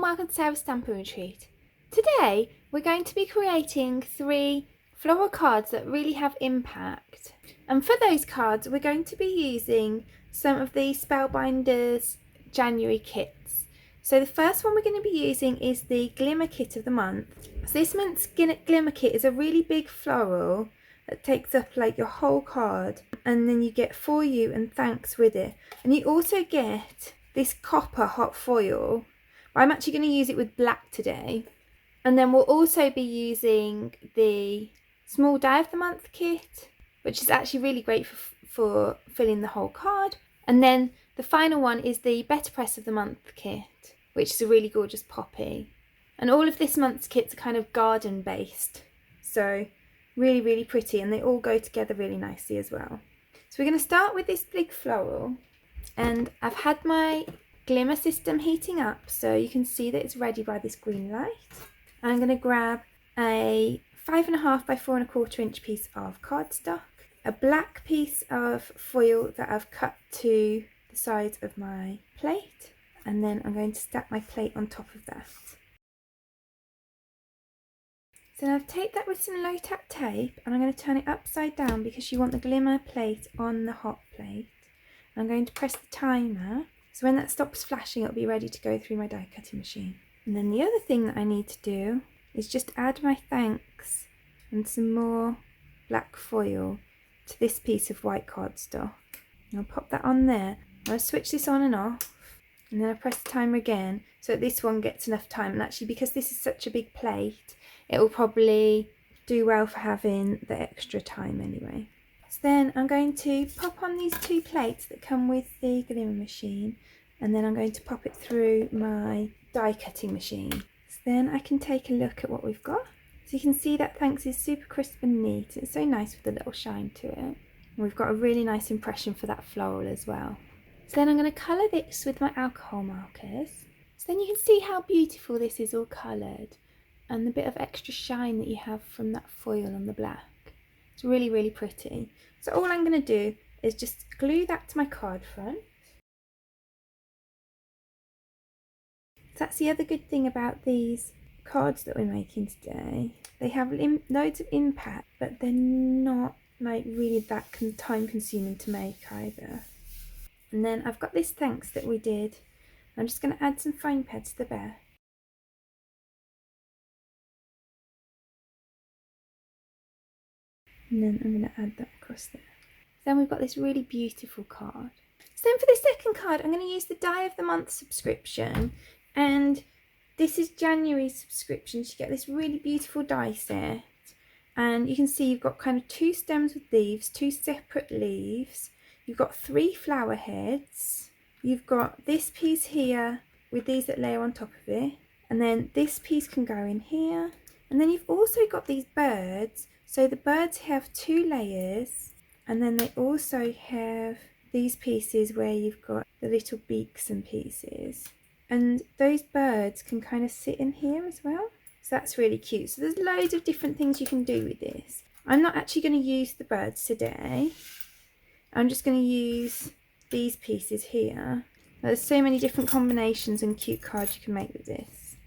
and welcome to Sarah's Stamping Retreat. Today we're going to be creating 3 floral cards that really have impact, and for those cards we're going to be using some of the Spellbinders January kits. So the first one we're going to be using is the Glimmer kit of the month. So this month's Glimmer kit is a really big floral that takes up like your whole card, and then you get for you and thanks with it, and you also get this copper hot foil. I'm actually going to use it with black today. And then we'll also be using the small die of the month kit, which is actually really great for filling the whole card. And then the final one is the better press of the month kit, which is a really gorgeous poppy. And all of this month's kits are kind of garden based, so really pretty, and they all go together really nicely as well. So we're going to start with this big floral, and I've had my glimmer system heating up so you can see that it's ready by this green light. I'm going to grab a 5.5 by 4.25 inch piece of cardstock, a black piece of foil that I've cut to the size of my plate, and then I'm going to stack my plate on top of that. So now I've taped that with some low tack tape, and I'm going to turn it upside down because you want the glimmer plate on the hot plate. I'm going to press the timer, so when that stops flashing it'll be ready to go through my die cutting machine. And then the other thing that I need to do is just add my thanks and some more black foil to this piece of white cardstock. I'll pop that on there. I'll switch this on and off, and then I press the timer again so that this one gets enough time. And actually, because this is such a big plate, it will probably do well for having the extra time anyway. So then I'm going to pop on these 2 plates that come with the glimmer machine, and then I'm going to pop it through my die cutting machine. So then I can take a look at what we've got. So you can see that thanks is super crisp and neat. It's so nice with a little shine to it. And we've got a really nice impression for that floral as well. So then I'm going to colour this with my alcohol markers. So then you can see how beautiful this is all coloured, and the bit of extra shine that you have from that foil on the black. It's really pretty. So all I'm going to do is just glue that to my card front. That's the other good thing about these cards that we're making today. They have loads of impact, but they're not like really that time consuming to make either. And then I've got this thanks that we did. I'm just going to add some foam pads to the back. And then I'm going to add that across there. Then we've got this really beautiful card. So then for the second card, I'm going to use the Die of the Month subscription. And this is January's subscription. So you get this really beautiful die set. And you can see you've got kind of 2 stems with leaves, 2 separate leaves. You've got 3 flower heads. You've got this piece here with these that layer on top of it. And then this piece can go in here. And then you've also got these birds. So the birds have 2 layers, and then they also have these pieces where you've got the little beaks and pieces. And those birds can kind of sit in here as well. So that's really cute. So there's loads of different things you can do with this. I'm not actually going to use the birds today. I'm just going to use these pieces here. There's so many different combinations and cute cards you can make with this.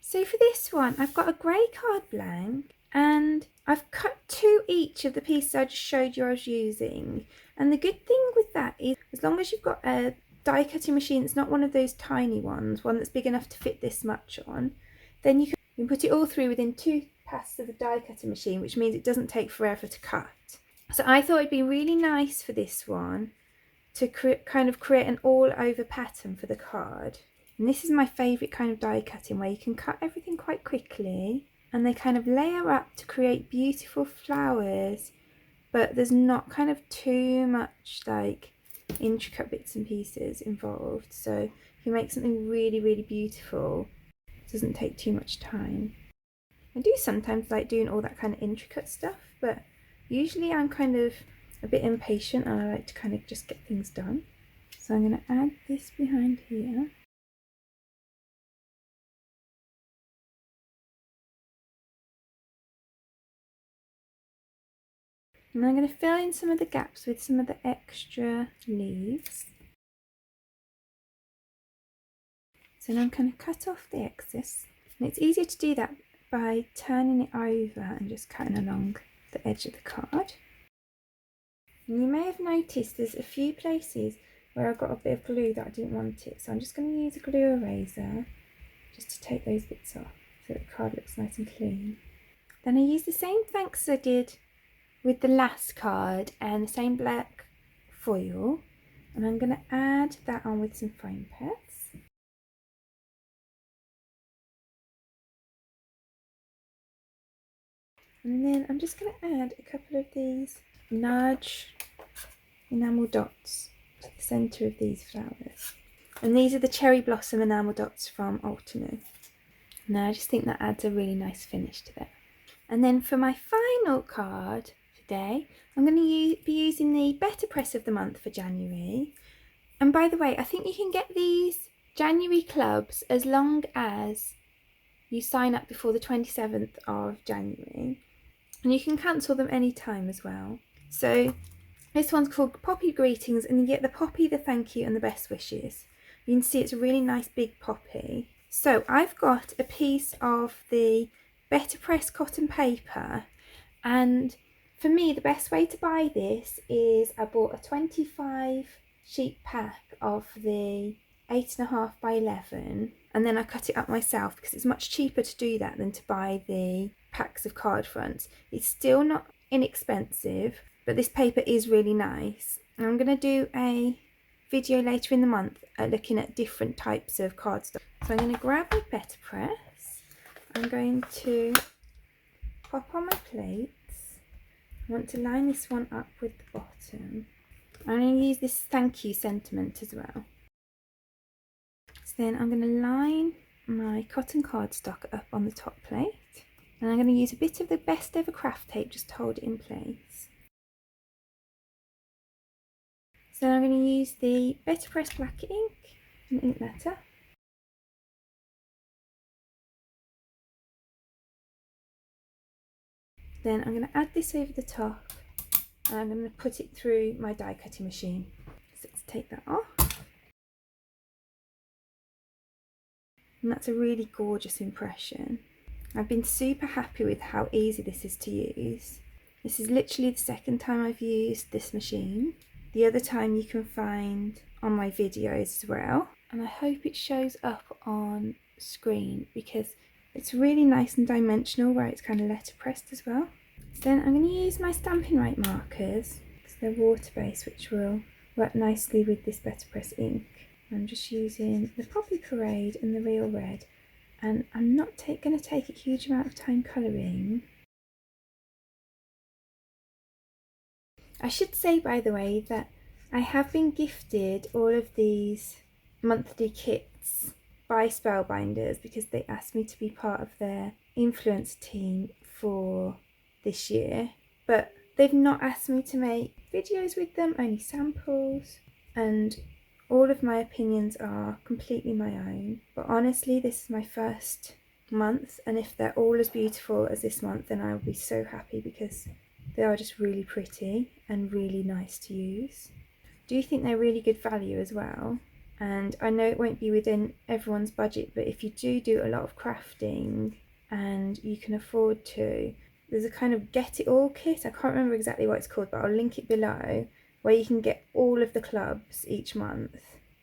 So for this one, I've got a grey card blank, and I've cut 2 each of the pieces I just showed you I was using. And the good thing with that is, as long as you've got a die cutting machine that's not one of those tiny ones, one that's big enough to fit this much on, then you can put it all through within 2 passes of a die cutting machine, which means it doesn't take forever to cut. So I thought it'd be really nice for this one to kind of create an all over pattern for the card. And this is my favourite kind of die cutting, where you can cut everything quite quickly and they kind of layer up to create beautiful flowers, but there's not kind of too much like intricate bits and pieces involved. So you can make something really beautiful. It doesn't take too much time. I do sometimes like doing all that kind of intricate stuff, but usually I'm kind of a bit impatient and I like to kind of just get things done. So I'm going to add this behind here. And I'm going to fill in some of the gaps with some of the extra leaves. So now I'm going to cut off the excess, and it's easier to do that by turning it over and just cutting along the edge of the card. And you may have noticed there's a few places where I got a bit of glue that I didn't want it, so I'm just going to use a glue eraser just to take those bits off so the card looks nice and clean. Then I use the same thanks I did with the last card and the same black foil, and I'm going to add that on with some foam pads. And then I'm just going to add a couple of these large enamel dots to the centre of these flowers. And these are the cherry blossom enamel dots from Ultimo. Now I just think that adds a really nice finish to that. And then for my final card today, I'm going to be using the Better Press of the month for January. And by the way, I think you can get these January clubs as long as you sign up before the 27th of January. And you can cancel them anytime as well. So this one's called Poppy Greetings, and you get the poppy, the thank you and the best wishes. You can see it's a really nice big poppy. So I've got a piece of the Better Press cotton paper, and for me the best way to buy this is I bought a 25 sheet pack of the 8.5 by 11, and then I cut it up myself because it's much cheaper to do that than to buy the packs of card fronts. It's still not inexpensive, but this paper is really nice. And I'm going to do a video later in the month looking at different types of cardstock. So I'm going to grab my Better Press. I'm going to pop on my plates. I want to line this one up with the bottom. I'm going to use this thank you sentiment as well. So then I'm going to line my cotton cardstock up on the top plate. And I'm going to use a bit of the Best Ever craft tape just to hold it in place. So I'm going to use the Better Press black ink and ink letter. Then I'm going to add this over the top, and I'm going to put it through my die cutting machine. So let's take that off. And that's a really gorgeous impression. I've been super happy with how easy this is to use. This is literally the second time I've used this machine. The other time you can find on my videos as well. And I hope it shows up on screen because it's really nice and dimensional where it's kind of letterpressed as well. So then I'm going to use my Stampin' Right markers because they're water-based, which will work nicely with this Better Press ink. I'm just using the Poppy Parade and the Real Red. And I'm not going to take a huge amount of time colouring. I should say, by the way, that I have been gifted all of these monthly kits by Spellbinders because they asked me to be part of their influence team for this year. But they've not asked me to make videos with them, only samples. And all of my opinions are completely my own, but honestly this is my first month, and if they're all as beautiful as this month then I will be so happy because they are just really pretty and really nice to use. I do think they're really good value as well, and I know it won't be within everyone's budget, but if you do a lot of crafting and you can afford to, there's a kind of get it all kit, I can't remember exactly what it's called but I'll link it below, where you can get all of the clubs each month.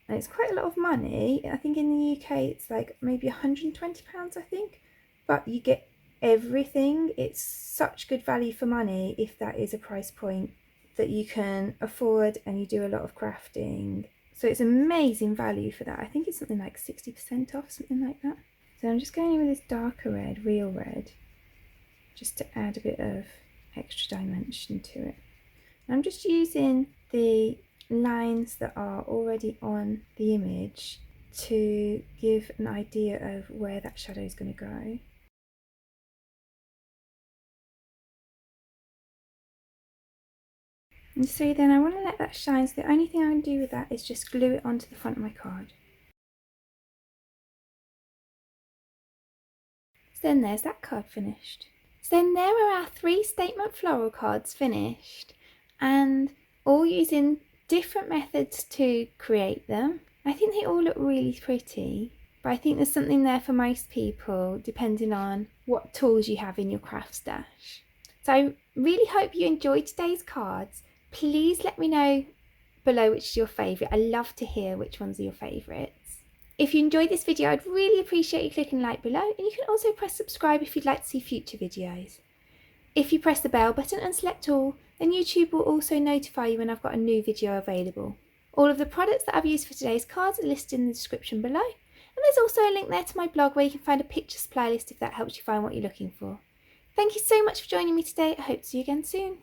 And it's quite a lot of money. I think in the UK it's like maybe £120, I think. But you get everything. It's such good value for money if that is a price point that you can afford and you do a lot of crafting. So it's amazing value for that. I think it's something like 60% off, something like that. So I'm just going in with this darker red, Real Red, just to add a bit of extra dimension to it. I'm just using the lines that are already on the image to give an idea of where that shadow is going to go. And so then I want to let that shine, so the only thing I can do with that is just glue it onto the front of my card. So then there's that card finished. So then there are our 3 statement floral cards finished, and all using different methods to create them. I think they all look really pretty. but I think there's something there for most people depending on what tools you have in your craft stash. So I really hope you enjoyed today's cards. Please let me know below which is your favourite. I love to hear which ones are your favourites. If you enjoyed this video, I'd really appreciate you clicking like below, and you can also press subscribe if you'd like to see future videos. If you press the bell button and select all, then YouTube will also notify you when I've got a new video available. All of the products that I've used for today's cards are listed in the description below, and there's also a link there to my blog where you can find a pictures playlist if that helps you find what you're looking for. Thank you so much for joining me today. I hope to see you again soon.